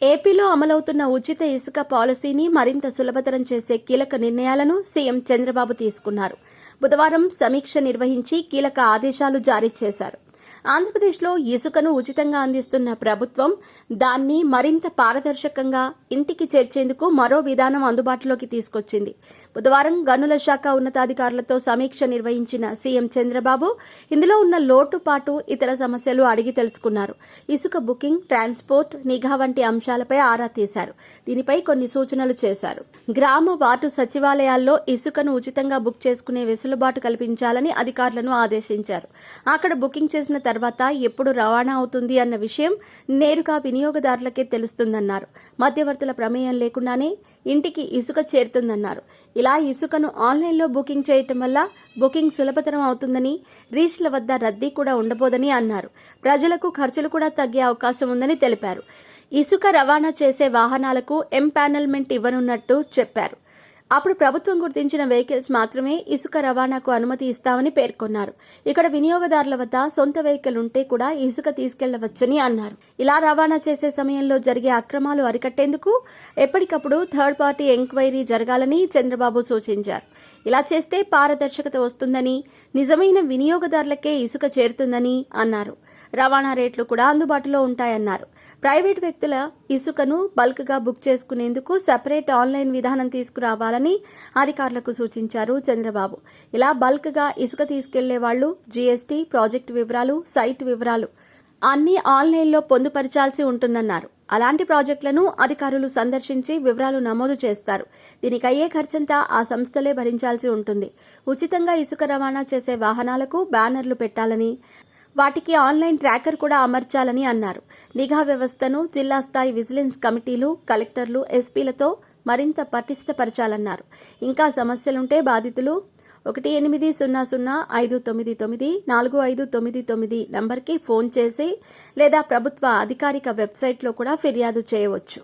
ఏపీలో అమలవుతున్న ఉచిత ఇసుక పాలసీని మరింత సులభతరం చేసే కీలక నిర్ణయాలను సీఎం చంద్రబాబు తీసుకున్నారు. బుధవారం సమీక్ష నిర్వహించి కీలక ఆదేశాలు జారీ చేశారు. ఆంధ్రప్రదేశ్లో ఇసుకను ఉచితంగా అందిస్తున్న ప్రభుత్వం దాన్ని మరింత పారదర్శకంగా ఇంటికి చేర్చేందుకు మరో విధానం అందుబాటులోకి తీసుకొచ్చింది. బుధవారం గనుల శాఖ ఉన్నతాధికారులతో సమీక్ష నిర్వహించిన సీఎం చంద్రబాబు ఇందులో ఉన్న లోటుపాటు, ఇతర సమస్యలు అడిగి తెలుసుకున్నారు. ఇసుక బుకింగ్, ట్రాన్స్పోర్ట్, నిఘా వంటి అంశాలపై ఆరా తీశారు. దీనిపై కొన్ని సూచనలు చేశారు. గ్రామ వార్డు సచివాలయాల్లో ఇసుకను ఉచితంగా బుక్ చేసుకునే వెసులుబాటు కల్పించాలని అధికారులను ఆదేశించారు. అక్కడ బుకింగ్ చేసిన తర్వాత ఎప్పుడు రవాణా అవుతుంది అన్న విషయం నేరుగా వినియోగదారులకే తెలుస్తుందన్నారు. మధ్యవర్తుల ప్రమేయం లేకుండానే ఇంటికి ఇసుక చేరుతుందన్నారు. ఇలా ఇసుకను ఆన్లైన్లో బుకింగ్ చేయటం వల్ల బుకింగ్ సులభతరం అవుతుందని, రీచ్ల వద్ద రద్దీ కూడా ఉండబోదని అన్నారు. ప్రజలకు ఖర్చులు కూడా తగ్గే అవకాశం ఉందని తెలిపారు. ఇసుక రవాణా చేసే వాహనాలకు ఎంపానల్మెంట్ ఇవ్వనున్నట్టు చెప్పారు. అప్పుడు ప్రభుత్వం గుర్తించిన వెహికల్స్ మాత్రమే ఇసుక రవాణాకు అనుమతి ఇస్తామని పేర్కొన్నారు. ఇక్కడ వినియోగదారుల వద్ద సొంత వెహికల్ ఉంటే కూడా ఇసుక తీసుకెళ్లవచ్చని అన్నారు. ఇలా రవాణా చేసే సమయంలో జరిగే అక్రమాలు అరికట్టేందుకు ఎప్పటికప్పుడు థర్డ్ పార్టీ ఎంక్వైరీ జరగాలని చంద్రబాబు సూచించారు. ఇలా చేస్తే పారదర్శకత వస్తుందని, నిజమైన వినియోగదారులకే ఇసుక చేరుతుందని అన్నారు. రవాణా రేట్లు కూడా అందుబాటులో ఉంటాయన్నారు. ప్రైవేట్ వ్యక్తుల ఇసుకను బల్క్ గా బుక్ చేసుకునేందుకు సెపరేట్ ఆన్లైన్ విధానం తీసుకురావాలని అధికారులకు సూచించారు చంద్రబాబు. ఇలా బల్క్ గా ఇసుక తీసుకెళ్లే వాళ్లు జీఎస్టీ, ప్రాజెక్టు వివరాలు, సైట్ వివరాలు అన్ని ఆన్లైన్లో పొందుపరచాల్సి ఉంటుందన్నారు. అలాంటి ప్రాజెక్టులను అధికారులు సందర్శించి వివరాలు నమోదు చేస్తారు. దీనికి అయ్యే ఖర్చంతా ఆ సంస్థలే భరించాల్సి ఉంటుంది. ఉచితంగా ఇసుక రవాణా చేసే వాహనాలకు బ్యానర్లు పెట్టాలని, వాటికి ఆన్లైన్ ట్రాకర్ కూడా అమర్చాలని అన్నారు. నిఘా వ్యవస్థను జిల్లా స్థాయి విజిలెన్స్ కమిటీలు, కలెక్టర్లు, ఎస్పీలతో మరింత పటిష్టపరచాలన్నారు. ఇంకా సమస్యలుంటే బాధితులు 1800599459 నంబర్కి ఫోన్ చేసి లేదా ప్రభుత్వ అధికారిక వెబ్సైట్లో కూడా ఫిర్యాదు చేయవచ్చు.